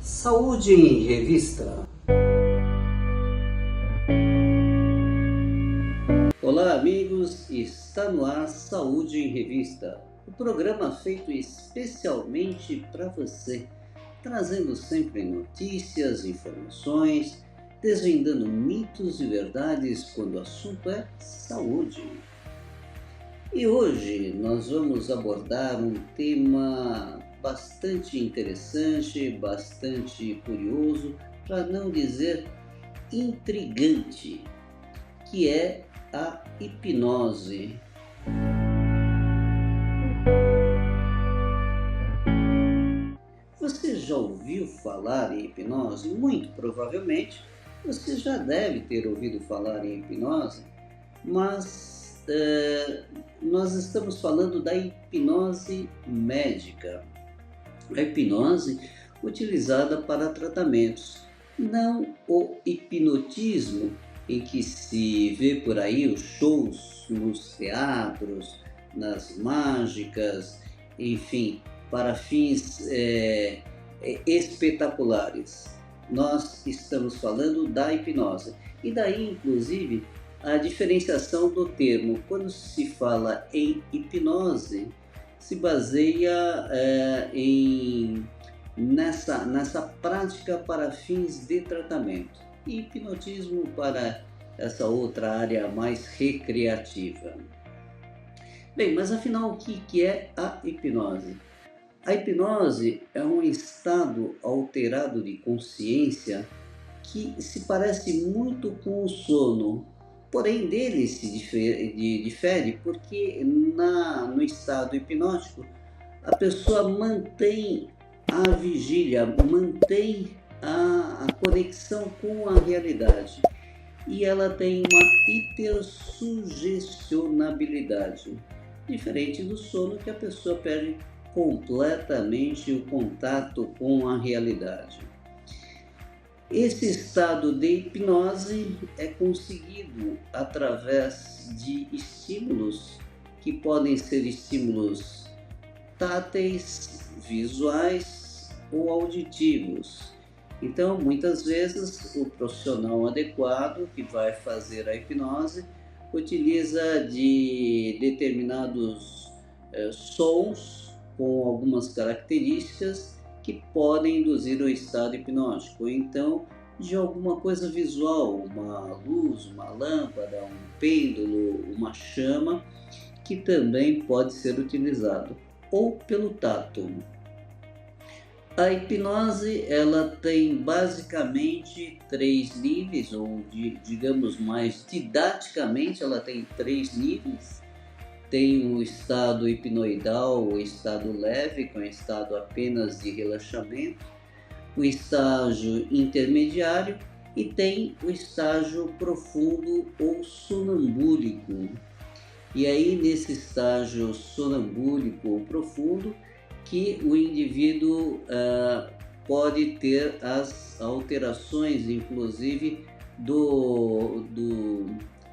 Saúde em Revista. Olá, amigos, está no ar Saúde em Revista, o programa feito especialmente para você, trazendo sempre notícias, informações, desvendando mitos e verdades quando o assunto é saúde. E hoje nós vamos abordar um tema bastante interessante, bastante curioso, para não dizer intrigante, que é a hipnose. Você já ouviu falar em hipnose? Muito provavelmente você já deve ter ouvido falar em hipnose, mas nós estamos falando da hipnose médica. A hipnose utilizada para tratamentos, não o hipnotismo em que se vê por aí os shows nos teatros, nas mágicas, enfim, para fins espetaculares. Nós estamos falando da hipnose. E daí, inclusive, a diferenciação do termo. Quando se fala em hipnose, se baseia nessa prática para fins de tratamento, e hipnotismo para essa outra área mais recreativa. Bem, mas afinal, o que é a hipnose? A hipnose é um estado alterado de consciência que se parece muito com o sono, porém dele se difere porque no estado hipnótico a pessoa mantém a vigília, mantém a conexão com a realidade e ela tem uma hipersugestionabilidade, diferente do sono, que a pessoa perde completamente o contato com a realidade. Esse estado de hipnose é conseguido através de estímulos que podem ser estímulos táteis, visuais ou auditivos. Então, muitas vezes, o profissional adequado que vai fazer a hipnose utiliza de determinados sons com algumas características que podem induzir o estado hipnótico, ou então de alguma coisa visual, uma luz, uma lâmpada, um pêndulo, uma chama, que também pode ser utilizado, ou pelo tato. A hipnose ela tem basicamente 3 níveis, ou digamos mais didaticamente, ela tem 3 níveis. Tem o estado hipnoidal, o estado leve, que é um estado apenas de relaxamento, o estágio intermediário e tem o estágio profundo ou sonambúlico. E aí, nesse estágio sonambúlico ou profundo, que o indivíduo pode ter as alterações, inclusive,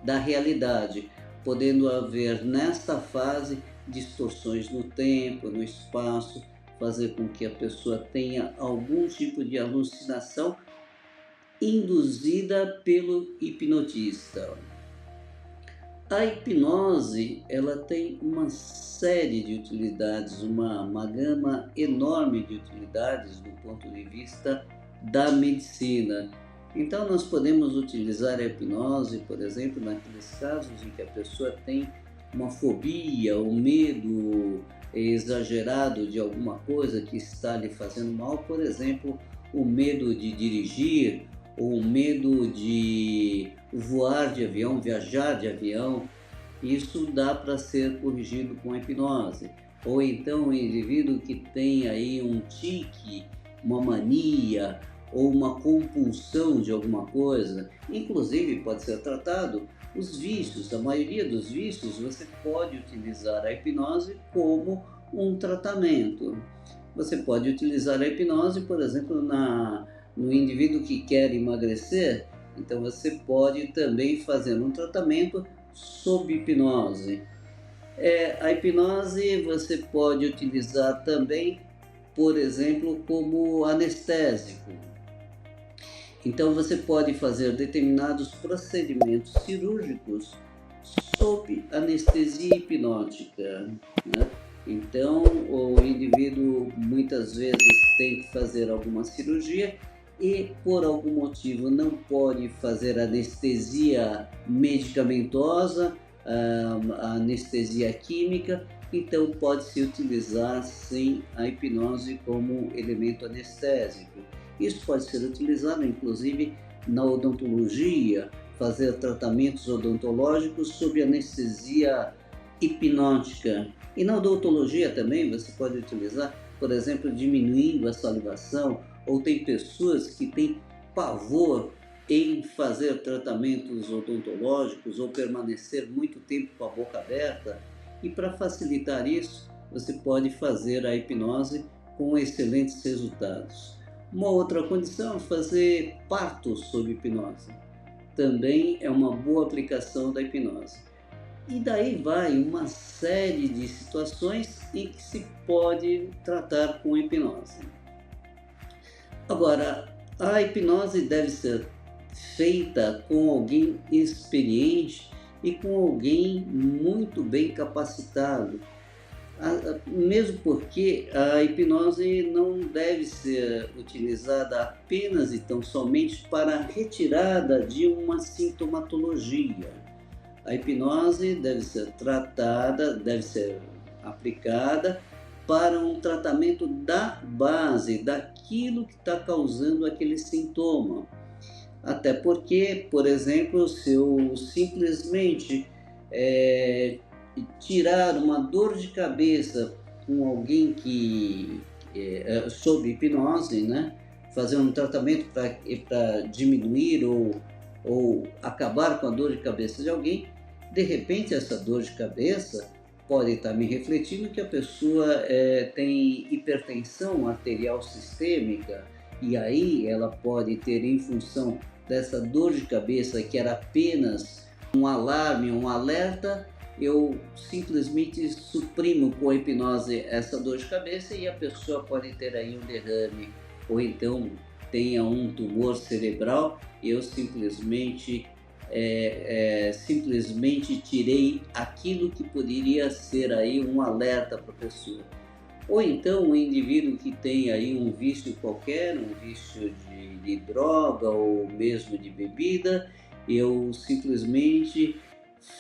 da realidade, podendo haver nesta fase distorções no tempo, no espaço, fazer com que a pessoa tenha algum tipo de alucinação induzida pelo hipnotista. A hipnose ela tem uma série de utilidades, uma gama enorme de utilidades do ponto de vista da medicina. Então, nós podemos utilizar a hipnose, por exemplo, naqueles casos em que a pessoa tem uma fobia, um medo exagerado de alguma coisa que está lhe fazendo mal, por exemplo, o medo de dirigir, ou o medo de voar de avião, viajar de avião. Isso dá para ser corrigido com a hipnose. Ou então o indivíduo que tem aí um tique, uma mania, ou uma compulsão de alguma coisa, inclusive pode ser tratado os vícios. A maioria dos vícios você pode utilizar a hipnose como um tratamento. Você pode utilizar a hipnose, por exemplo, no indivíduo que quer emagrecer, então você pode também fazer um tratamento sob hipnose. A hipnose você pode utilizar também por exemplo, como anestésico. Então você pode fazer determinados procedimentos cirúrgicos sob anestesia hipnótica, né? Então o indivíduo muitas vezes tem que fazer alguma cirurgia e por algum motivo não pode fazer anestesia medicamentosa, anestesia química, então pode-se utilizar sim a hipnose como elemento anestésico. Isso pode ser utilizado inclusive na odontologia, fazer tratamentos odontológicos sob anestesia hipnótica. E na odontologia também você pode utilizar, por exemplo, diminuindo a salivação, ou tem pessoas que têm pavor em fazer tratamentos odontológicos ou permanecer muito tempo com a boca aberta, e para facilitar isso, você pode fazer a hipnose com excelentes resultados. Uma outra condição é fazer parto sob hipnose. Também é uma boa aplicação da hipnose. E daí vai uma série de situações em que se pode tratar com hipnose. Agora, a hipnose deve ser feita com alguém experiente e com alguém muito bem capacitado. Mesmo porque a hipnose não deve ser utilizada apenas e tão somente para a retirada de uma sintomatologia. A hipnose deve ser tratada, deve ser aplicada para um tratamento da base, daquilo que está causando aquele sintoma. Até porque, por exemplo, se eu simplesmente tirar uma dor de cabeça com alguém que sob hipnose, né? Fazer um tratamento para diminuir ou acabar com a dor de cabeça de alguém, de repente essa dor de cabeça pode estar me refletindo que a pessoa tem hipertensão arterial sistêmica, e aí ela pode ter, em função dessa dor de cabeça que era apenas um alarme, um alerta, eu simplesmente suprimo com a hipnose essa dor de cabeça e a pessoa pode ter aí um derrame, ou então tenha um tumor cerebral, e eu simplesmente tirei aquilo que poderia ser aí um alerta para a pessoa. Ou então um indivíduo que tem aí um vício qualquer, um vício de droga ou mesmo de bebida, eu simplesmente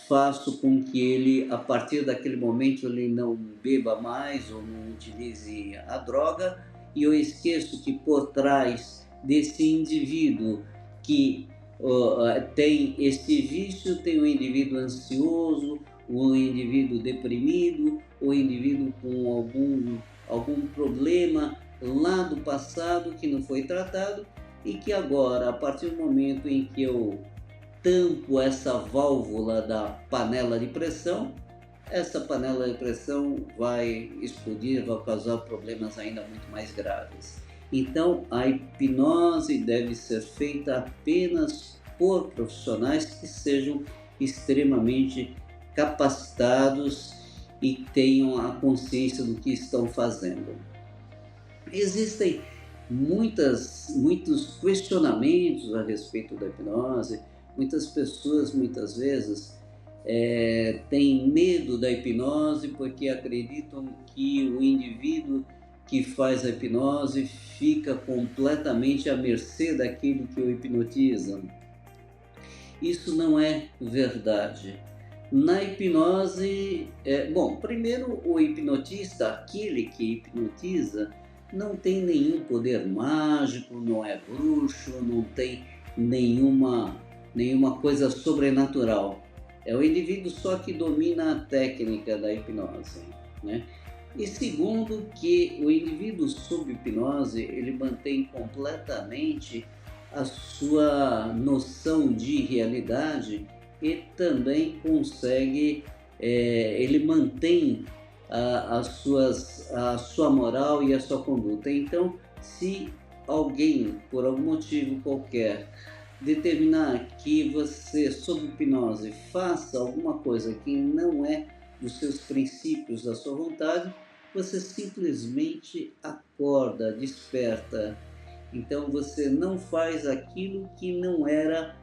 faço com que ele, a partir daquele momento, ele não beba mais ou não utilize a droga, e eu esqueço que por trás desse indivíduo que tem esse vício, tem um indivíduo ansioso, um indivíduo deprimido, um indivíduo com algum problema lá do passado que não foi tratado, e que agora, a partir do momento em que eu tampo essa válvula da panela de pressão, essa panela de pressão vai explodir, vai causar problemas ainda muito mais graves. Então, a hipnose deve ser feita apenas por profissionais que sejam extremamente capacitados e tenham a consciência do que estão fazendo. Existem muitos questionamentos a respeito da hipnose. Muitas pessoas, muitas vezes, têm medo da hipnose porque acreditam que o indivíduo que faz a hipnose fica completamente à mercê daquele que o hipnotiza. Isso não é verdade. Na hipnose, primeiro, o hipnotista, aquele que hipnotiza, não tem nenhum poder mágico, não é bruxo, não tem nenhuma coisa sobrenatural. É o indivíduo só que domina a técnica da hipnose, né? E segundo, que o indivíduo sob hipnose, ele mantém completamente a sua noção de realidade e também consegue, ele mantém a sua moral e a sua conduta. Então, se alguém, por algum motivo qualquer, determinar que você, sob hipnose, faça alguma coisa que não é dos seus princípios, da sua vontade, você simplesmente acorda, desperta. Então você não faz aquilo que não é,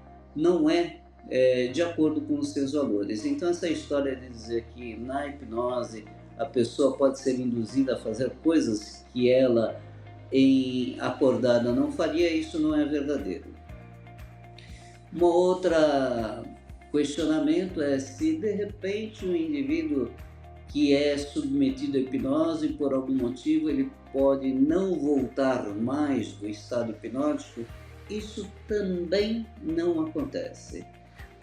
de acordo com os seus valores. Então essa história de dizer que na hipnose a pessoa pode ser induzida a fazer coisas que ela em acordada não faria, isso não é verdadeiro. Uma outra questionamento é se de repente um indivíduo que é submetido à hipnose por algum motivo ele pode não voltar mais do estado hipnótico. Isso também não acontece.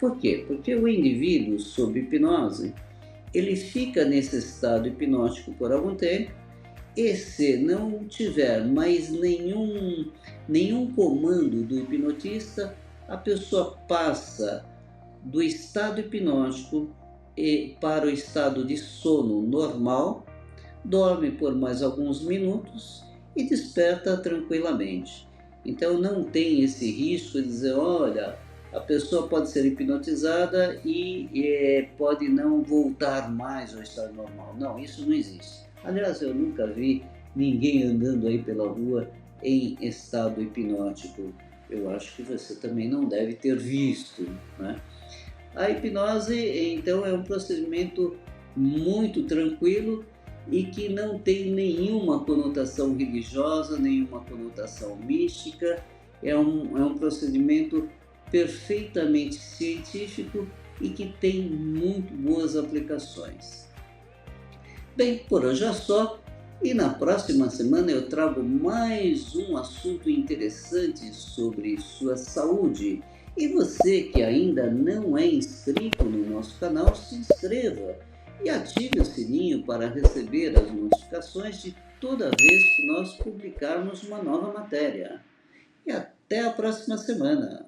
Por quê? Porque o indivíduo sob hipnose ele fica nesse estado hipnótico por algum tempo e se não tiver mais nenhum comando do hipnotista, a pessoa passa do estado hipnótico para o estado de sono normal, dorme por mais alguns minutos e desperta tranquilamente. Então não tem esse risco de dizer, olha, a pessoa pode ser hipnotizada e pode não voltar mais ao estado normal. Não, isso não existe. Aliás, eu nunca vi ninguém andando aí pela rua em estado hipnótico. Eu acho que você também não deve ter visto, né? A hipnose, então, é um procedimento muito tranquilo e que não tem nenhuma conotação religiosa, nenhuma conotação mística. É um procedimento perfeitamente científico e que tem muito boas aplicações. Bem, por hoje é só. E na próxima semana eu trago mais um assunto interessante sobre sua saúde. E você que ainda não é inscrito no nosso canal, se inscreva e ative o sininho para receber as notificações de toda vez que nós publicarmos uma nova matéria. E até a próxima semana!